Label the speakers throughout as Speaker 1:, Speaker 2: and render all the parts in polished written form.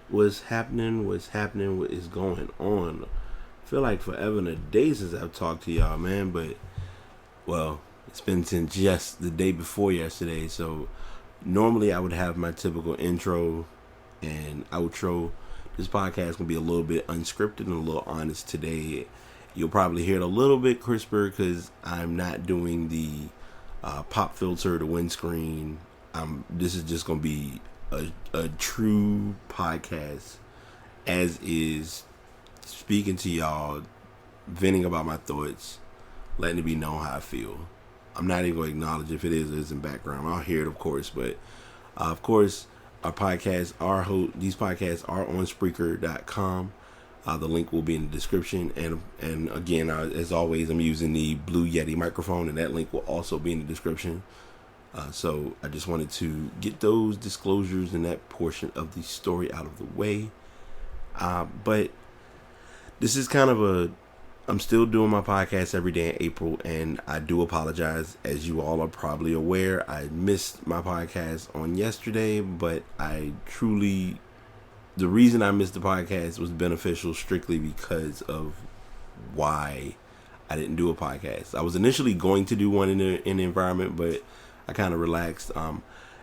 Speaker 1: What's happening? What's happening? What is going on? I feel like forever and a day since I've talked to y'all, man. But well, it's been since just the day before yesterday. So normally I would have my typical intro and outro. This podcast can be a little bit unscripted and a little honest today. You'll probably hear it a little bit crisper because I'm not doing the pop filter, the windscreen. This is just gonna be a true podcast as is, speaking to y'all, venting about my thoughts, letting it be known how I feel. I'm not even going to acknowledge if it is or isn't background. I'll hear it, of course, but of course, these podcasts are on Spreaker.com. The link will be in the description, and again, as always, I'm using the Blue Yeti microphone, and that link will also be in the description. So I just wanted to get those disclosures and that portion of the story out of the way. But this is kind of I'm still doing my podcast every day in April, and I do apologize. As you all are probably aware, I missed my podcast on yesterday, but the reason I missed the podcast was beneficial strictly because of why I didn't do a podcast. I was initially going to do one in the environment, but I kind of relaxed. Now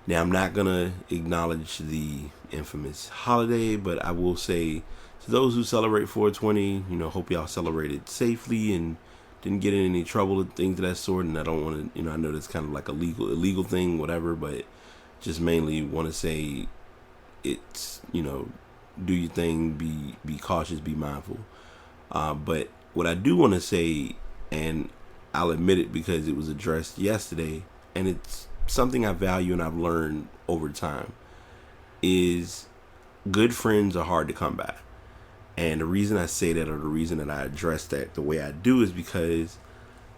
Speaker 1: I'm not gonna acknowledge the infamous holiday, but I will say to those who celebrate 420, hope y'all celebrated safely and didn't get in any trouble and things of that sort. And I don't want to, I know that's kind of like a illegal thing, whatever, but just mainly want to say it's, do your thing, be cautious, be mindful. But what I do want to say, and I'll admit it because it was addressed yesterday, and it's something I value and I've learned over time, is good friends are hard to come by. And the reason I say that, or the reason that I address that the way I do, is because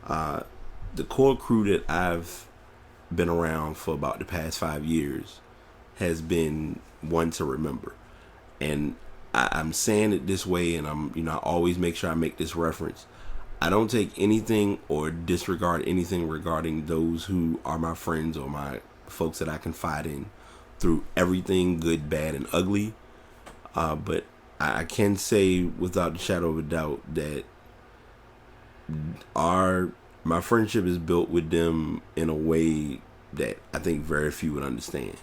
Speaker 1: the core crew that I've been around for about the past 5 years has been one to remember. And I'm saying it this way, and I always make sure I make this reference. I don't take anything or disregard anything regarding those who are my friends or my folks that I confide in through everything good, bad, and ugly. But I can say without a shadow of a doubt that my friendship is built with them in a way that I think very few would understand.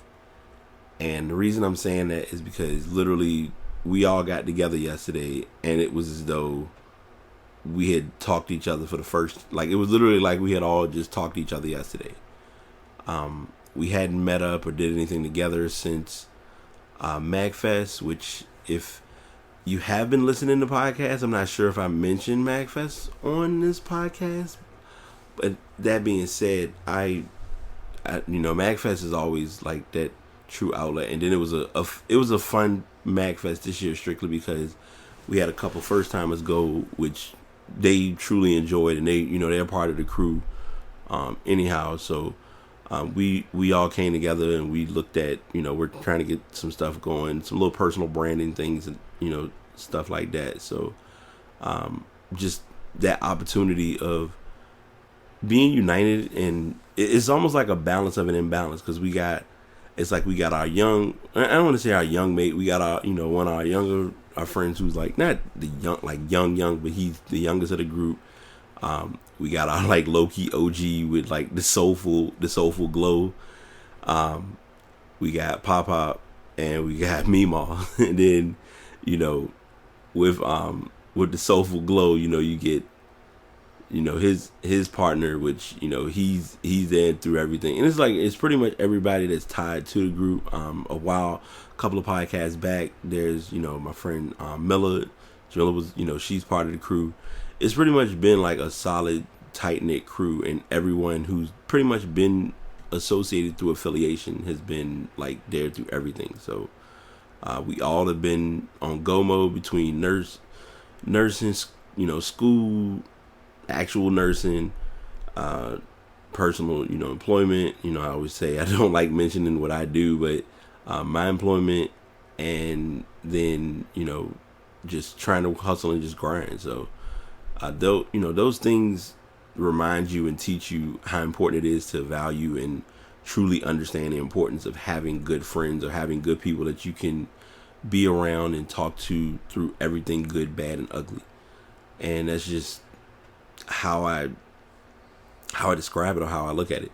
Speaker 1: And the reason I'm saying that is because literally we all got together yesterday, and it was as though we had talked to each other for the first, it was literally like we had all just talked to each other yesterday. We hadn't met up or did anything together since MagFest, which, if you have been listening to podcasts, I'm not sure if I mentioned MagFest on this podcast. But that being said, MagFest is always like that true outlet. And then it was a fun MagFest this year strictly because we had a couple first timers go, which they truly enjoyed, and they're part of the crew anyhow. So we all came together and we looked at, we're trying to get some stuff going, some little personal branding things, and stuff like that. So just that opportunity of being united, and it's almost like a balance of an imbalance, because we got our young, I don't want to say our young mate, we got our, one of our friends who's not the young, but he's the youngest of the group. We got our low-key OG with the soulful glow. We got Pop and we got Meemaw. And then, with the soulful glow, you get, his partner, which, he's there through everything. And it's pretty much everybody that's tied to the group. A couple of podcasts back, there's, my friend Milla. Jamila was, she's part of the crew. It's pretty much been a solid, tight-knit crew, and everyone who's pretty much been associated through affiliation has been there through everything. So we all have been on go mode between nursing, school, actual nursing, personal, employment. I always say I don't like mentioning what I do, but my employment, and then just trying to hustle and just grind. So those things remind you and teach you how important it is to value and truly understand the importance of having good friends or having good people that you can be around and talk to through everything good, bad, and ugly. And that's just how I describe it or how I look at it.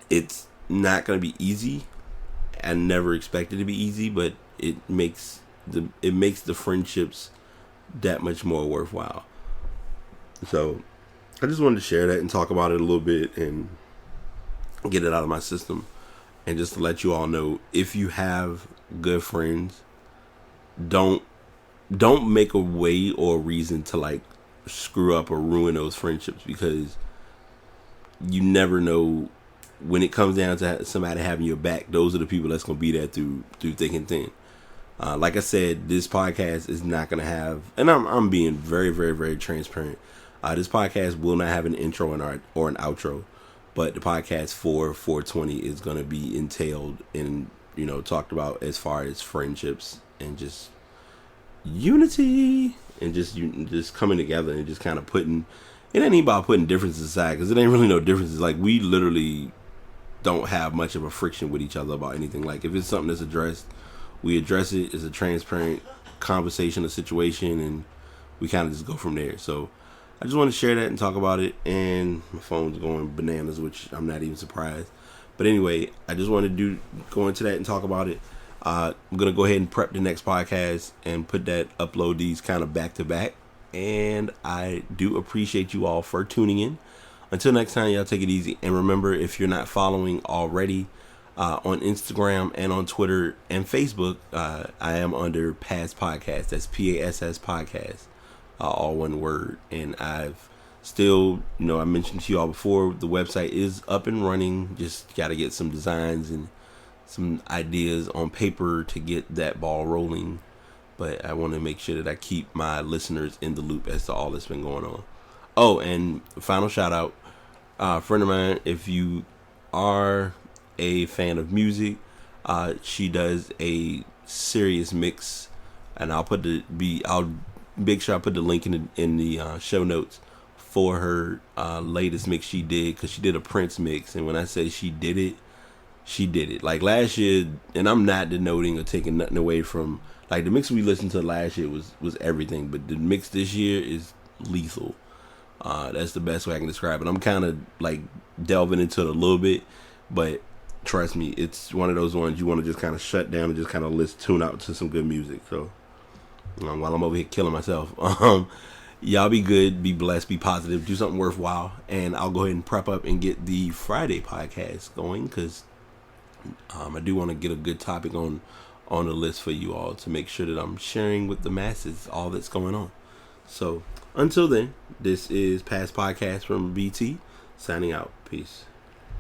Speaker 1: It's not going to be easy. I never expected it to be easy, but it makes the friendships that much more worthwhile. So I just wanted to share that and talk about it a little bit and get it out of my system. And just to let you all know, if you have good friends, don't make a way or a reason to like screw up or ruin those friendships, because you never know when it comes down to somebody having your back. Those are the people that's going to be there through thick and thin. Like I said, this podcast is not going to have, and I'm being very, very, very transparent. This podcast will not have an intro or an outro, but the podcast for 420 is going to be entailed and, talked about as far as friendships and just unity and just coming together and just kind of putting, it ain't about putting differences aside, because it ain't really no differences. Like, we literally don't have much of a friction with each other about anything. Like, if it's something that's addressed, we address it. It's a transparent conversation or situation, and we kind of just go from there. So I just want to share that and talk about it. And my phone's going bananas, which I'm not even surprised. But anyway, I just wanted to go into that and talk about it. I'm going to go ahead and prep the next podcast and upload these kind of back to back. And I do appreciate you all for tuning in. Until next time, y'all take it easy. And remember, if you're not following already on Instagram and on Twitter and Facebook, I am under Pass Podcast. That's PASS Podcast, all one word. And I've still, I mentioned to you all before, the website is up and running. Just got to get some designs and some ideas on paper to get that ball rolling. But I want to make sure that I keep my listeners in the loop as to all that's been going on. Oh, and final shout out, a friend of mine, if you are a fan of music, she does a serious mix, and I'll make sure I put the link in the show notes for her latest mix she did, because she did a Prince mix. And when I say she did it. Like last year, and I'm not denoting or taking nothing away from, like, the mix we listened to last year was everything, but the mix this year is lethal. That's the best way I can describe it. I'm kind of like delving into it a little bit, but trust me, it's one of those ones you want to just kind of shut down and just kind of tune out to some good music. So while I'm over here killing myself, y'all be good, be blessed, be positive, do something worthwhile, and I'll go ahead and prep up and get the Friday podcast going, because I do want to get a good topic on the list for you all to make sure that I'm sharing with the masses all that's going on. So until then, this is Past Podcast from BT, signing out. Peace.